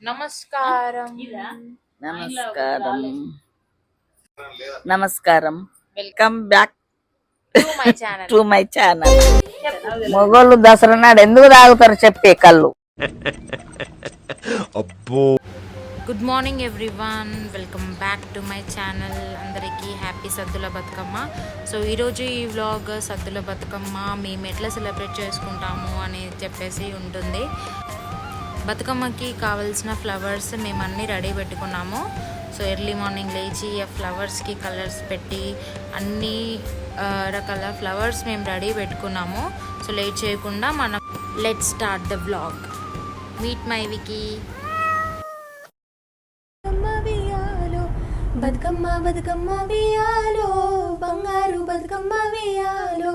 నమస్కారం నమస్కారం నమస్కారం welcome back to my channel. మొగోళ్ళు దసరా నాడు ఎందుకు తాగుతారు చెప్పే కళ్ళు. Good morning everyone, welcome back to my channel. అందరికీ హ్యాపీ సద్దుల బతుకమ్మ. సో ఈరోజు ఈ వ్లాగ్ సద్దుల బతుకమ్మ మేము ఎట్లా సెలబ్రేట్ చేసుకుంటాము అని చెప్పేసి ఉంటుంది. బతుకమ్మకి కావాల్సిన ఫ్లవర్స్ మేము అన్నీ రెడీ పెట్టుకున్నాము. సో ఎర్లీ మార్నింగ్ లేచి ఆ ఫ్లవర్స్కి కలర్స్ పెట్టి అన్ని రకాల ఫ్లవర్స్ మేము రెడీ పెట్టుకున్నాము. సో లేట్ చేయకుండా మనం let start the vlog. Meet my Vicky. Bathukamma Bathukamma వియాలో, బంగారు బతుకమ్మ వియాలో.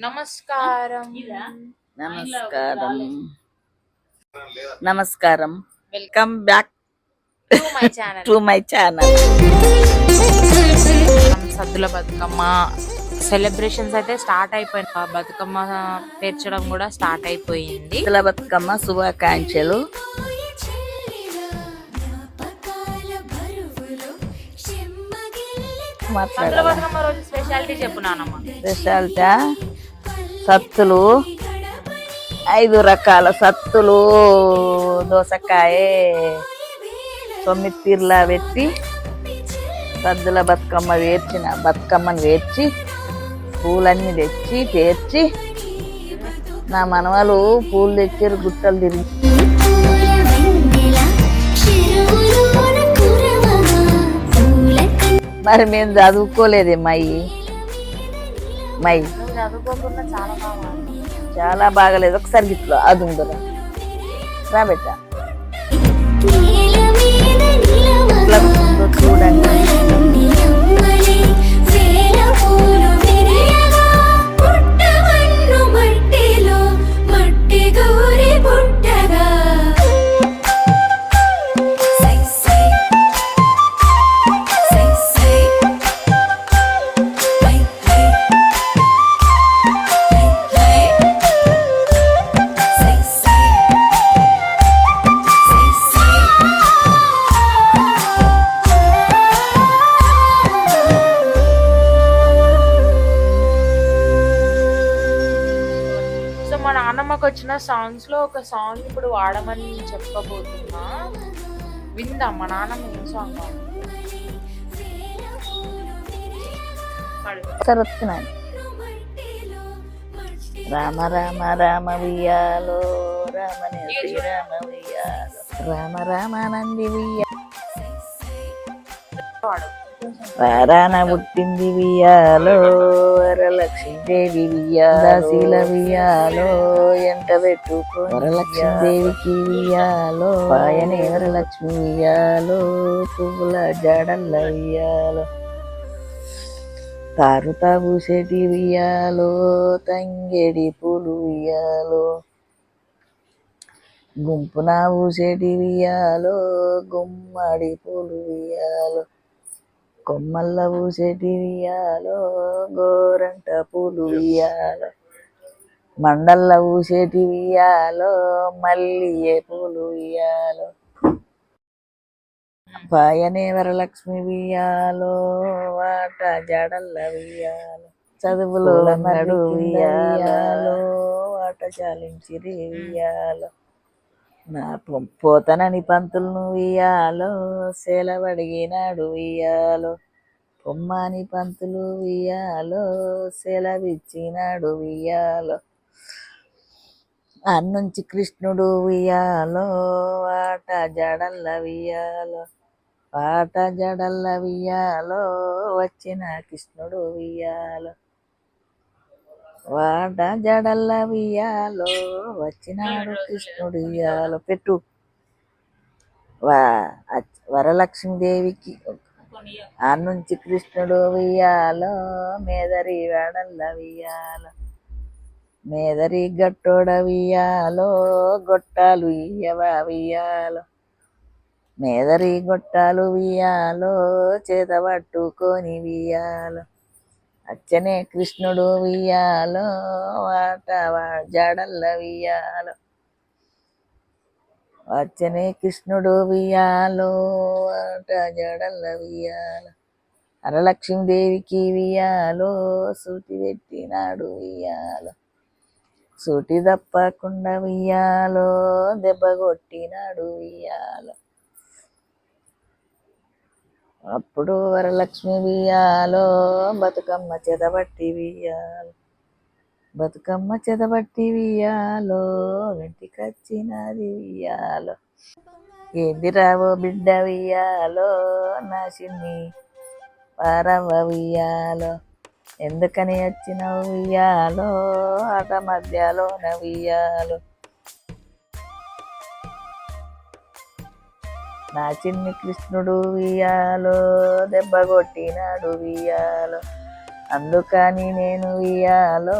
నమస్కారం నమస్కారం నమస్కారం welcome back to my channel. Saddula Bathukamma celebrations అయితే స్టార్ట్ అయిపోయింది. బతుకమ్మ పేర్చడం కూడా స్టార్ట్ అయిపోయింది. సద్దుల బతుకమ్మ శుభాకాంక్షలు. సద్దుల బతుకమ్మ రోజు స్పెషాలిటీ చెప్పు నానమ్మ. స్పెషాలిటీ సత్తులు 5 రకాల సత్తులు, దోసకాయ 9 తీర్లా పెట్టి సద్దుల బతుకమ్మను వేర్చి పూలన్నీ తెచ్చి పేర్చి నా మనవలు పూలు తెచ్చారు, గుట్టలు తిరిగి. మరి మేము చదువుకోలేదే మై చదువుకోకుండా చాలా బాగలేదు. ఒకసారి గిట్లో అది ఉందరా రాబెట్ట చూడండి. పుట్టమన్ను మట్టిలో మా నాన్నమ్మకి వచ్చిన సాంగ్స్ లో ఒక సాంగ్ ఇప్పుడు వాడమని చెప్పబోతున్నా, విందాం. మా నాన్నమ్మ ఏం సాంగ్ వస్తున్నాయి. రామ రామ రామ వియ్యాలో రామనే శ్రీరామ వియ్యాలో రామ రామ నంది వారాన పుట్టింది వియ్యాలో వరలక్ష్మీదేవి వియ్యాశీల వియ్యాలో ఎంట పెట్టుకో వరలక్ష్మీదేవికి వియ్యాలో పాయనే వరలక్ష్మి వియ్యాలో పువ్వుల జడల్ల వియ్యాలో తారుతా పూసేటి వియ్యాలో తంగేడి పూలు వియ్యాలో గుంపున పూసేటి వియ్యాలో గుమ్మడి పూలు వియ్యాలో కొమ్మల్ల పూసేటి వియ్యాలో గోరంట పూలు వియ్యాలో మండల్ల పూసేటి వియ్యాలో మల్లియే పూలు వియ్యాలో పాయనే వరలక్ష్మి వియ్యాలో వాట జడల్ల వియ్యాలో చదువులో నడు వియ్యాలో వాట చాలించిరి వియ్యాలో నా పోతనని పంతులను వియ్యాలో సెలవడిగినాడు వియ్యాలో పొమ్మాని పంతులు వియ్యాలో సెలవిచ్చినాడు వియ్యాలో అన్నుంచి కృష్ణుడు వియ్యాలో వాట జడల్ల వియ్యాలో వాట జడల్ల వియ్యాలో వచ్చిన కృష్ణుడు వియ్యాలో వాట జడల్ల వియ్యాలో వచ్చినాడు కృష్ణుడు వియ్యాలో పెట్టు వరలక్ష్మీదేవికి అన్నుంచి కృష్ణుడు వియ్యాలో మేదరి వాడల్ల వియ్యాలో మేదరి గట్టోడ వియ్యాలో గొట్టాలు ఇయ్యవా వియ్యాలో మేదరి గొట్టాలు వియ్యాలో చేత పట్టుకొని వియ్యాలో అచ్చనే కృష్ణుడు వియ్యాలో వాట జడల్ల వియ్యాలో అచ్చనే కృష్ణుడు వియ్యాలో వాట జడల్ల వియ్యాలో వరలక్ష్మీదేవికి వియ్యాలో సూటి పెట్టినాడు వియ్యాలో సూటి తప్పకుండా వియ్యాలో దెబ్బ కొట్టినాడు వియ్యాలో అప్పుడు వరలక్ష్మి వియ్యాలో బతుకమ్మ చెదబట్టి వియ్యాలో బతుకమ్మ చెదబట్టి వియ్యాలో వెంటికొచ్చినది వియ్యాలో ఏంది రావో బిడ్డ వియ్యాలో నా చిన్ని పారవ్వ వియ్యాలో ఎందుకని వచ్చినవు వియ్యాలో ఆట మధ్యలో వియ్యాలో నా చిన్ని కృష్ణుడు వియ్యాలో దెబ్బ కొట్టినాడు వియ్యాలో అందుకని నేను వియ్యాలో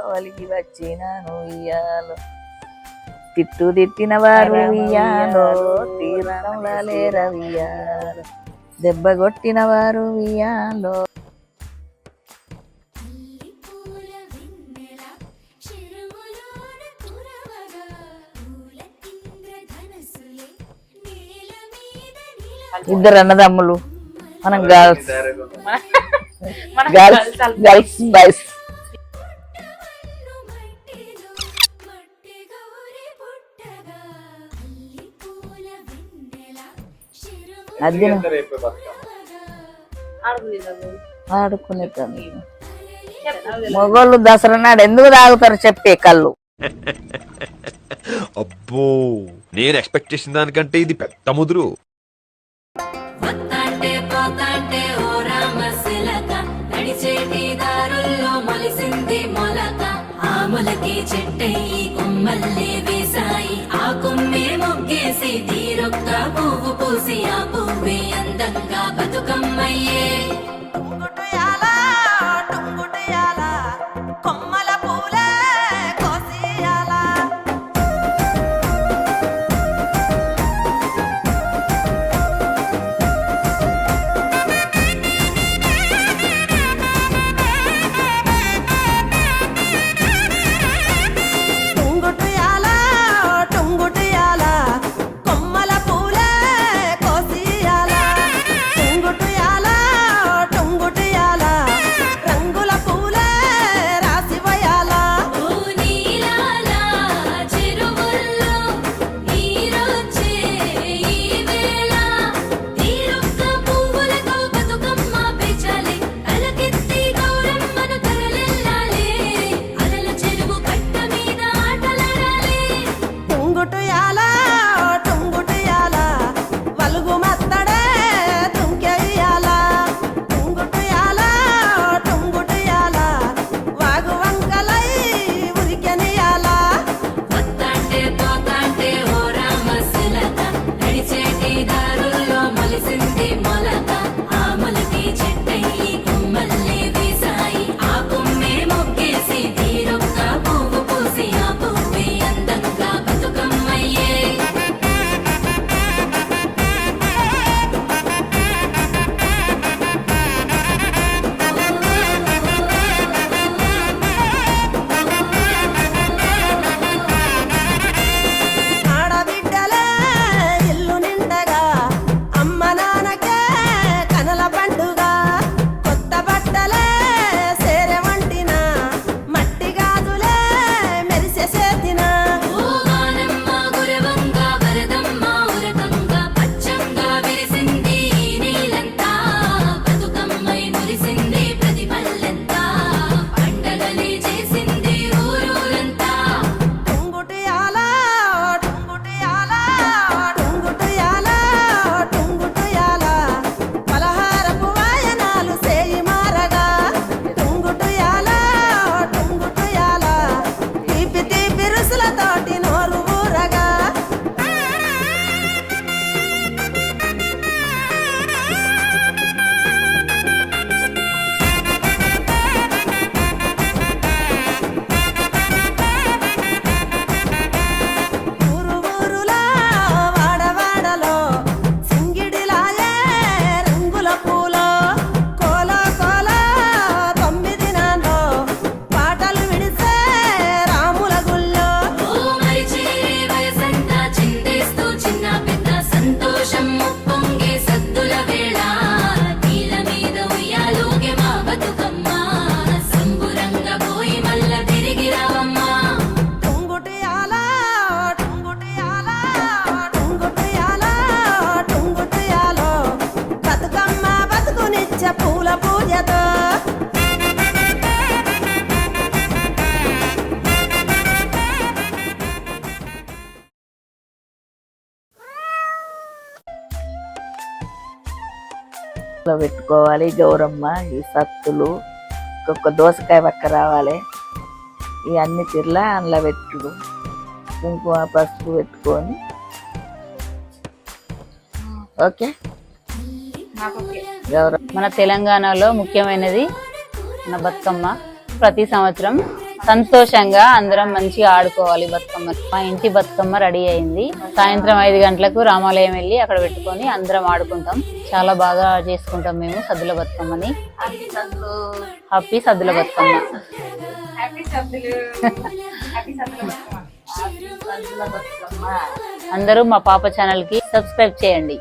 వలికి వచ్చినాను వియ్యాలో తిట్టిన వారు వియ్యాలో తీరంలా లేర వియ్యాలో దెబ్బ కొట్టిన వారు వియ్యాలో ఇద్దరు అన్నదమ్ములు మనం గర్ల్స్ గర్ల్స్ గర్ల్స్ బాయ్స్ అది ఆడుకునేటాను మొగోళ్ళు దసరా నాడు ఎందుకు తాగుతారు చెప్పే కళ్ళు అబ్బో నేను ఎక్స్పెక్ట్ చేసిన దానికంటే ఇది పెద్ద ముదురు చెట్టయి కొమ్మల్లే వేసాయి ఆ కొమ్మే మొగ్గేసి తీరొక్క పువ్వు పూసి ఆ పువ్వే అందంగా బతుకమ్మయ్యే కొమ్మల పూలే కోసియాలా కొమ్మల పూలే కోసియాలా పెట్టుకోవాలి గౌరమ్మ. ఈ సత్తులు ఒక్కొక్క దోసకాయ పక్క రావాలి. ఇవన్నీ తిర్లా అందులో పెట్టుడు, కుంకుమ పసుపు పెట్టుకొని. ఓకే గౌరమ్మ. మన తెలంగాణలో ముఖ్యమైనది మన బతుకమ్మ. ప్రతి సంవత్సరం సంతోషంగా అందరం మంచిగా ఆడుకోవాలి బతుకమ్మ. మా ఇంటి బతుకమ్మ రెడీ అయింది. సాయంత్రం 5 గంటలకు రామాలయం వెళ్ళి అక్కడ పెట్టుకొని అందరం ఆడుకుంటాం. చాలా బాగా చేసుకుంటాం మేము సద్దుల బతుకమ్మని. హ్యాపీ సద్దుల బతుకమ్మ. అందరూ మా పాప ఛానల్ కి సబ్స్క్రైబ్ చేయండి.